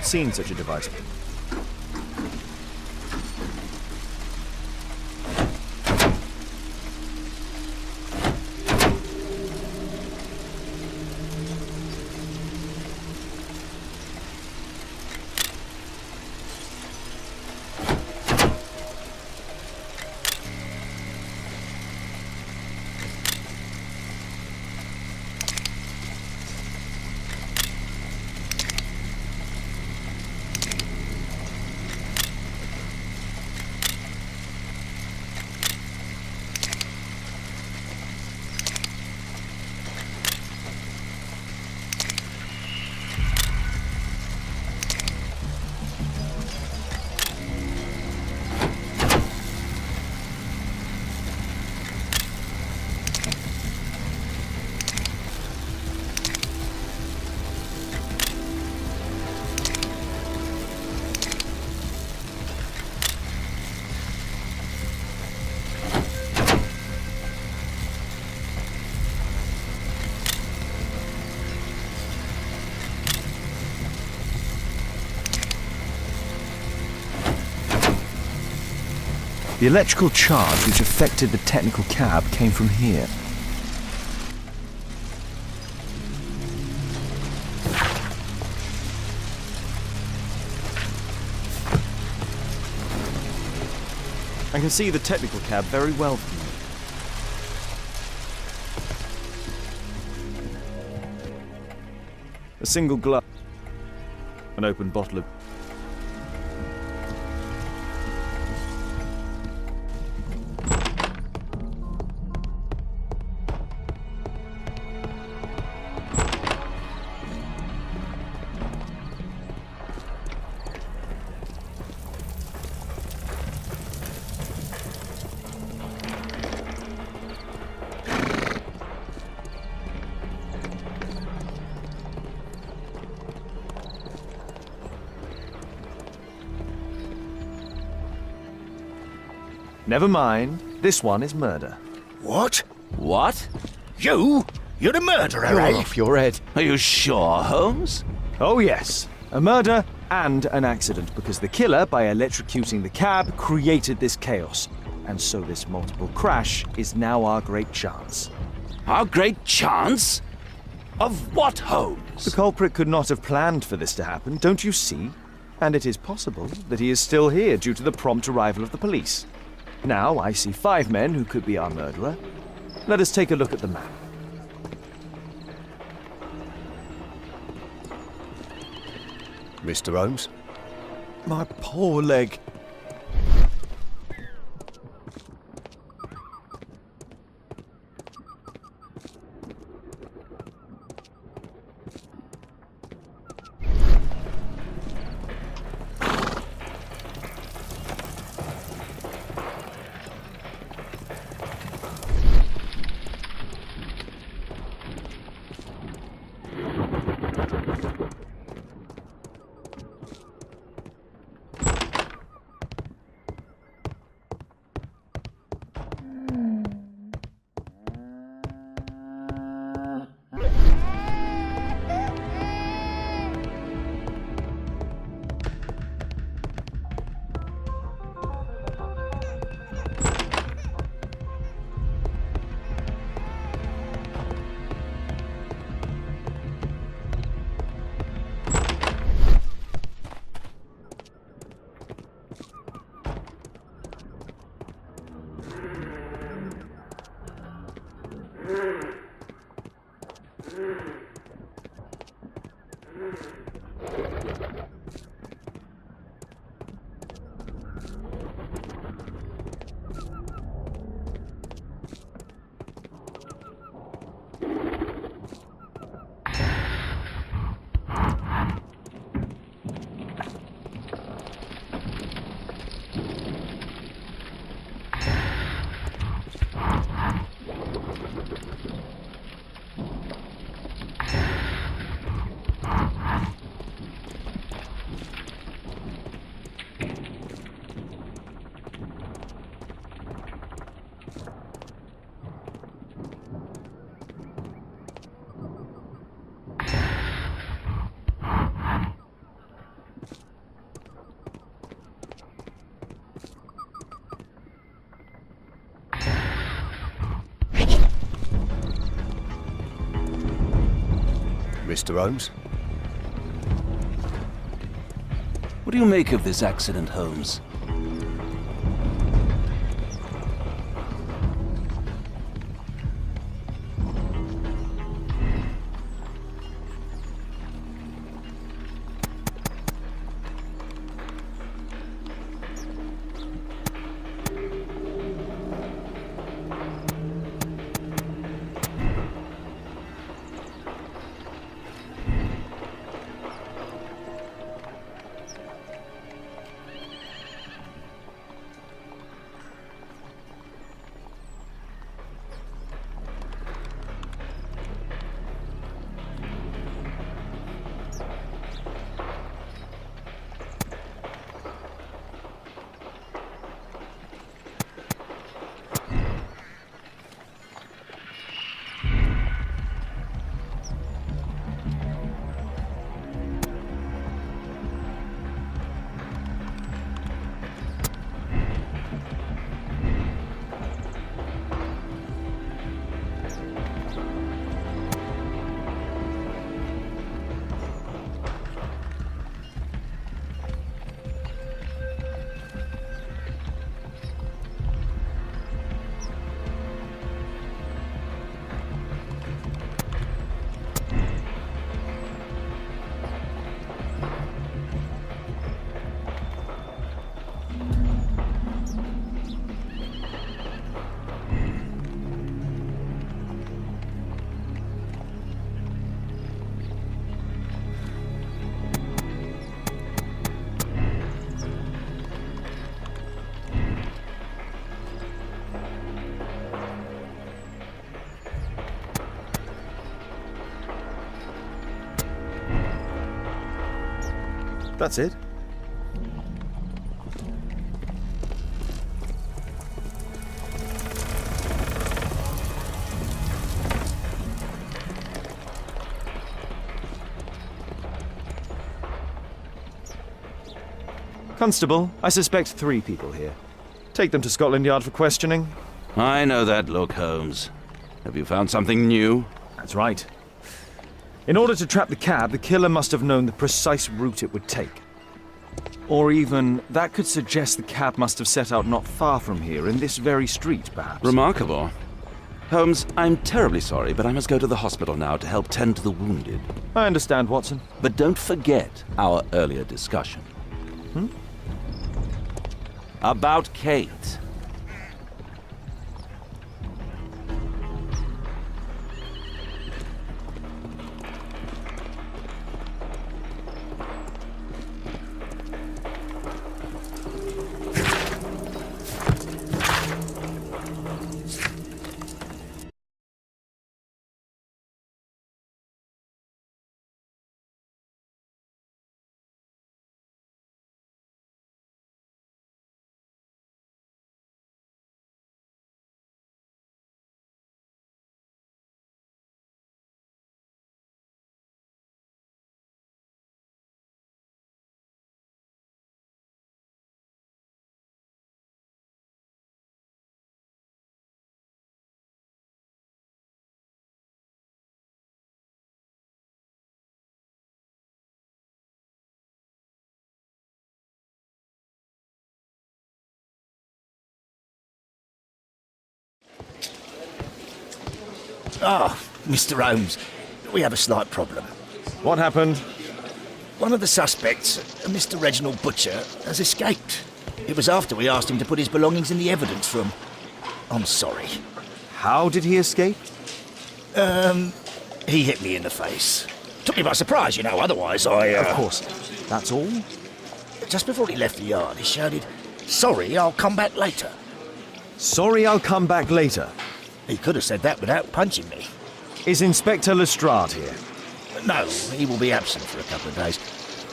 not seen such a device. The electrical charge which affected the technical cab came from here. I can see the technical cab very well from here. A single glove, an open bottle of... Never mind. This one is murder. What? What? You're the murderer, You're eh? off your head. Are you sure, Holmes? Oh yes, a murder and an accident, because the killer, by electrocuting the cab, created this chaos. And so this multiple crash is now our great chance. Our great chance? Of what, Holmes? The culprit could not have planned for this to happen, don't you see? And it is possible that he is still here due to the prompt arrival of the police. Now I see 5 men who could be our murderer. Let us take a look at the map. Mr. Holmes? My poor leg. Mr. Holmes. What do you make of this accident, Holmes? That's it. Constable, I suspect 3 people here. Take them to Scotland Yard for questioning. I know that look, Holmes. Have you found something new? That's right. In order to trap the cab, the killer must have known the precise route it would take. Or even, that could suggest the cab must have set out not far from here, in this very street, perhaps. Remarkable. Holmes, I'm terribly sorry, but I must go to the hospital now to help tend to the wounded. I understand, Watson. But don't forget our earlier discussion. About Kate. Ah, Mr. Holmes, we have a slight problem. What happened? One of the suspects, Mr. Reginald Butcher, has escaped. It was after we asked him to put his belongings in the evidence room. I'm sorry. How did he escape? He hit me in the face. Took me by surprise, you know, otherwise I... Of course. That's all? Just before he left the yard, he shouted, "Sorry, I'll come back later." Sorry, I'll come back later. He could have said that without punching me. Is Inspector Lestrade here? No, he will be absent for a couple of days.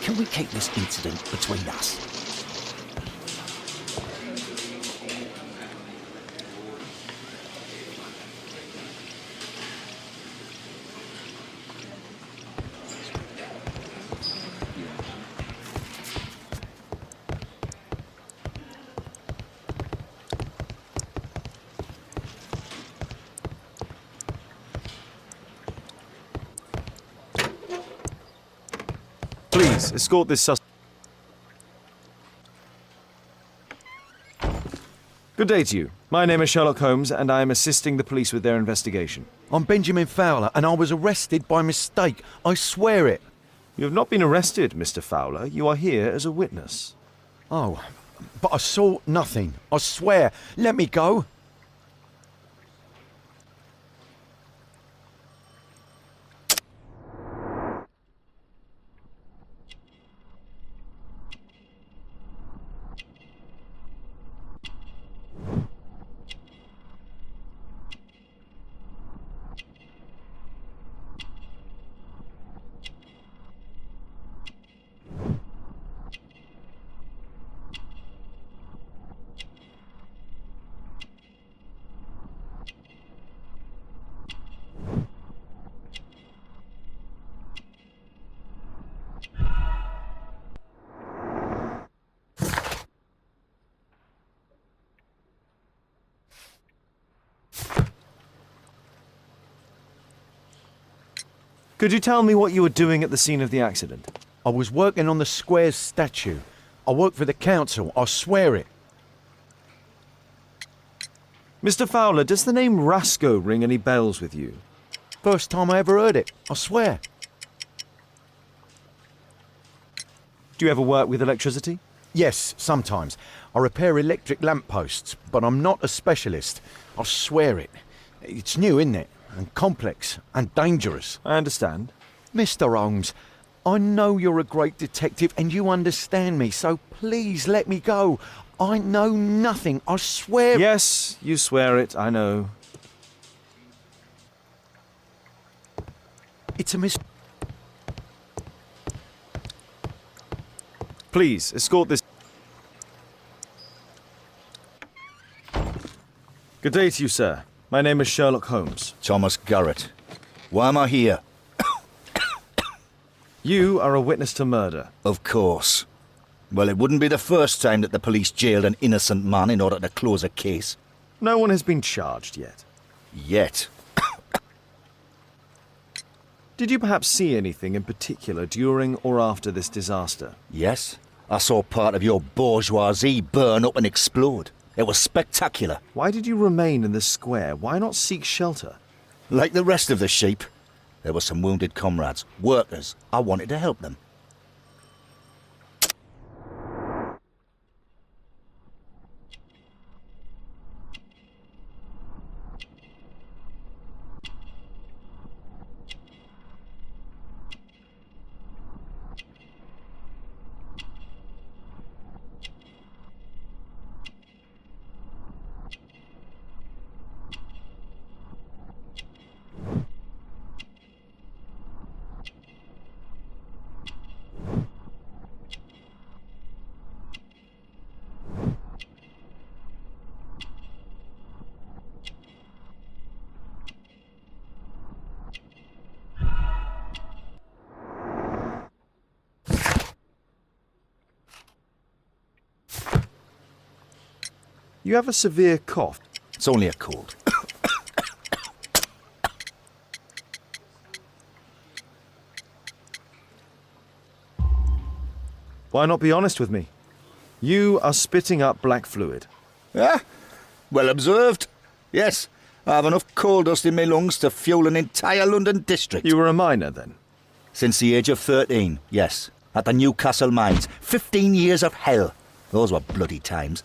Can we keep this incident between us? Please, escort this suspect. Good day to you. My name is Sherlock Holmes, and I am assisting the police with their investigation. I'm Benjamin Fowler, and I was arrested by mistake. I swear it. You have not been arrested, Mr. Fowler. You are here as a witness. Oh, but I saw nothing. I swear. Let me go. Could you tell me what you were doing at the scene of the accident? I was working on the square's statue. I work for the council. I swear it. Mr. Fowler, does the name Rasco ring any bells with you? First time I ever heard it. I swear. Do you ever work with electricity? Yes, sometimes. I repair electric lampposts, but I'm not a specialist. I swear it. It's new, isn't it? And complex and dangerous. I understand. Mr. Holmes, I know you're a great detective and you understand me, so please let me go. I know nothing, I swear. Yes, you swear it, I know. It's a mis... Please, escort this... Good day to you, sir. My name is Sherlock Holmes. Thomas Garrett. Why am I here? You are a witness to murder. Of course. Well, it wouldn't be the first time that the police jailed an innocent man in order to close a case. No one has been charged yet. Yet. Did you perhaps see anything in particular during or after this disaster? Yes, I saw part of your bourgeoisie burn up and explode. It was spectacular. Why did you remain in the square? Why not seek shelter? Like the rest of the sheep, there were some wounded comrades, workers. I wanted to help them. You have a severe cough. It's only a cold. Why not be honest with me? You are spitting up black fluid. Ah, well observed. Yes, I have enough coal dust in my lungs to fuel an entire London district. You were a miner then? Since the age of 13, yes. At the Newcastle mines. 15 years of hell. Those were bloody times.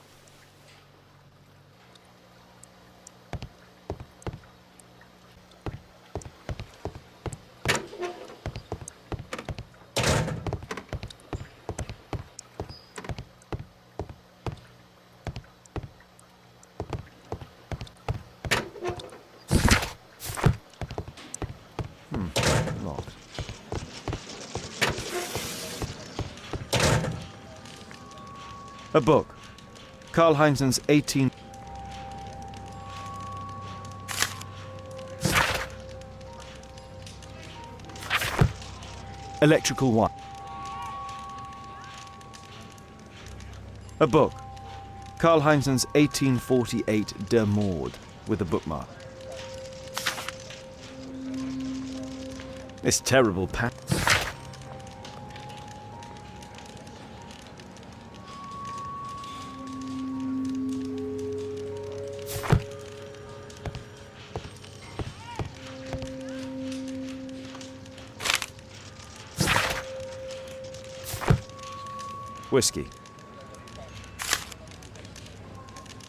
Locked. A book. Karl Heinzen's 18... Electrical wire. A book. Karl Heinzen's 1848 Der Mord, with a bookmark. This terrible Whiskey.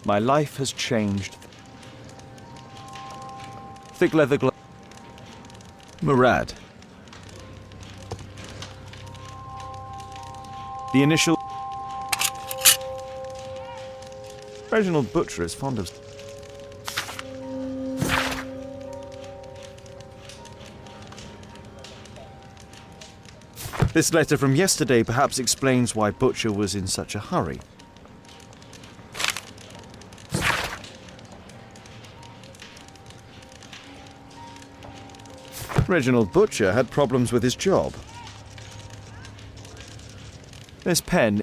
My life has changed. Thick leather glove. Murad. The initial... Reginald Butcher is fond of... This letter from yesterday perhaps explains why Butcher was in such a hurry. Reginald Butcher had problems with his job. This pen...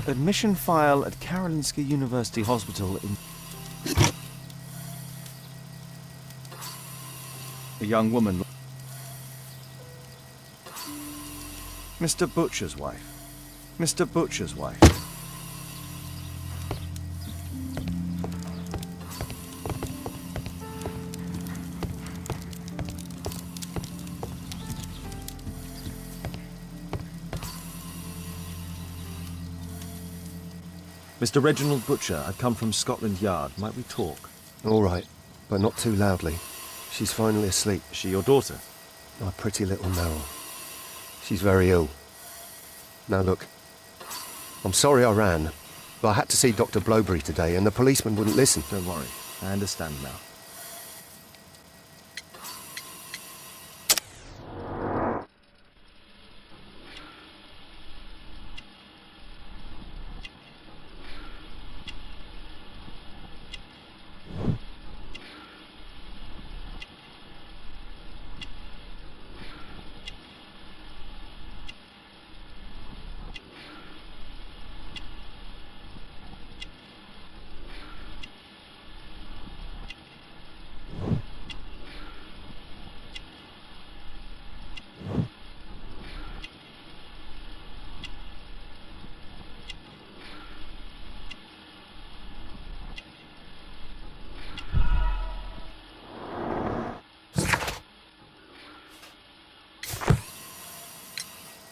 Admission file at Karolinska University Hospital in... A young woman... Mr. Butcher's wife. Mr. Butcher's wife. Mr. Reginald Butcher, I've come from Scotland Yard. Might we talk? All right, but not too loudly. She's finally asleep. Is she your daughter? My pretty little Meryl. She's very ill. Now look, I'm sorry I ran, but I had to see Dr. Blowberry today and the policeman wouldn't listen. Don't worry, I understand now.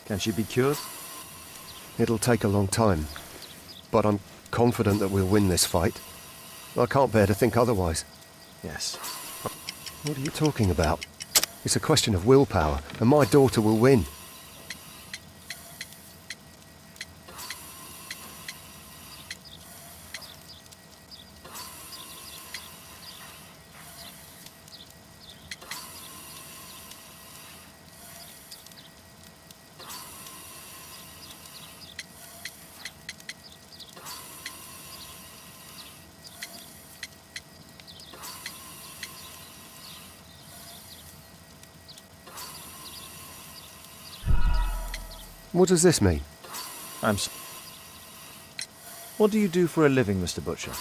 Can she be cured? It'll take a long time, but I'm confident that we'll win this fight. I can't bear to think otherwise. Yes. What are you talking about? It's a question of willpower, and my daughter will win. What does this mean? What do you do for a living, Mr. Butcher?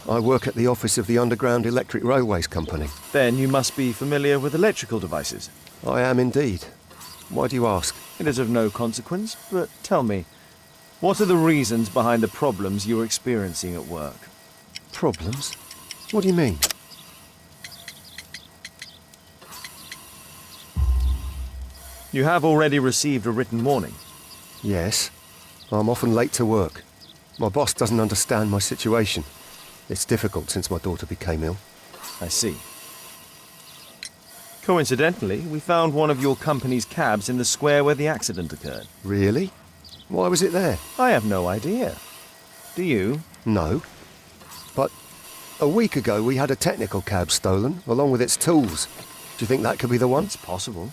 I work at the office of the Underground Electric Railways Company. Then you must be familiar with electrical devices. I am indeed. Why do you ask? It is of no consequence, but tell me, what are the reasons behind the problems you're experiencing at work? Problems? What do you mean? You have already received a written warning. Yes. I'm often late to work. My boss doesn't understand my situation. It's difficult since my daughter became ill. I see. Coincidentally, we found one of your company's cabs in the square where the accident occurred. Really? Why was it there? I have no idea. Do you? No. But a week ago we had a technical cab stolen, along with its tools. Do you think that could be the one? It's possible.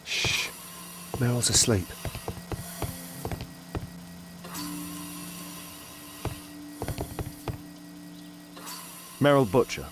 Shh. Meryl's asleep. Merrill Butcher.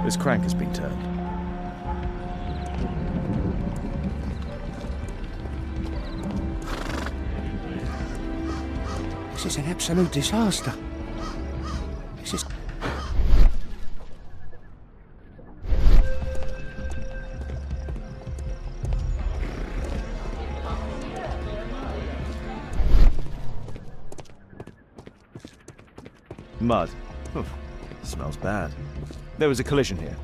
This crank has been turned. This is an absolute disaster. This is... Mud. Oof. Smells bad. There was a collision here.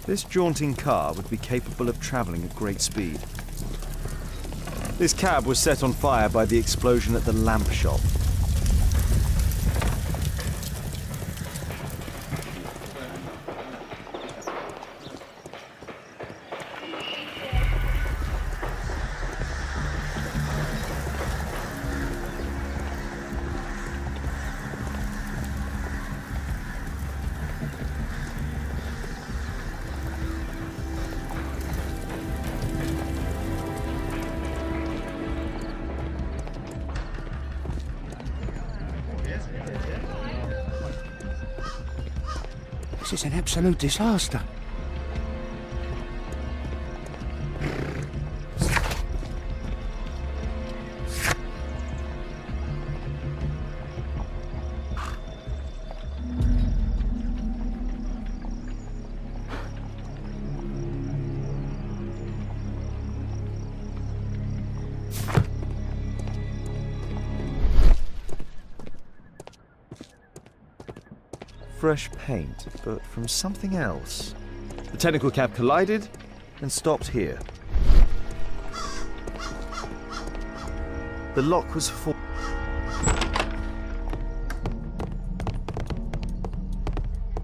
This jaunting car would be capable of travelling at great speed. This cab was set on fire by the explosion at the lamp shop. This is an absolute disaster. Fresh paint, but from something else. The technical cab collided and stopped here. The lock was full.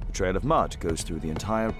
A trail of mud goes through the entire...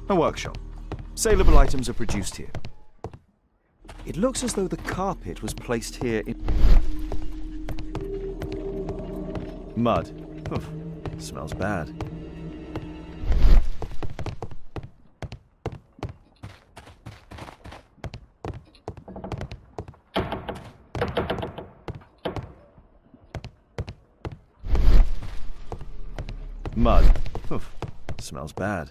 A workshop. Saleable items are produced here. It looks as though the carpet was placed here in... Mud. Oof, smells bad. Mud. Oof, smells bad.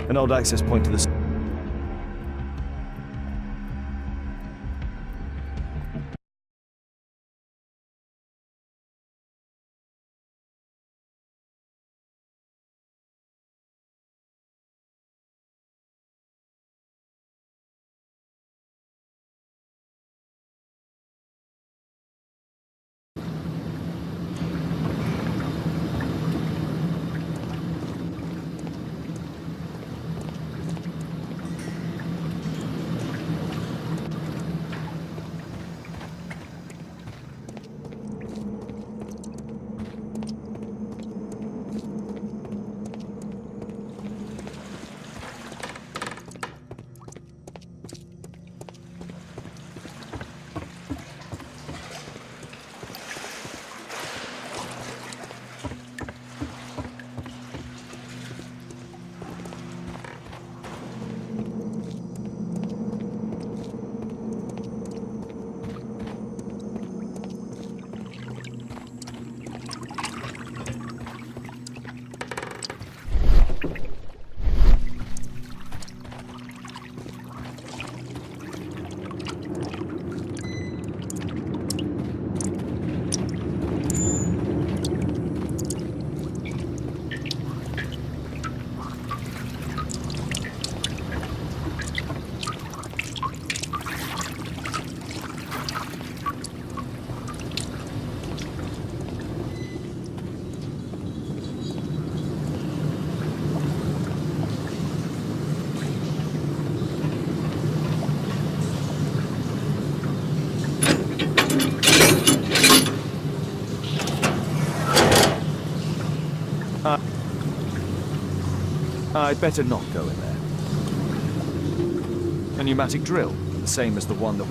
An old access point to the... I'd better not go in there. A pneumatic drill, the same as the one that...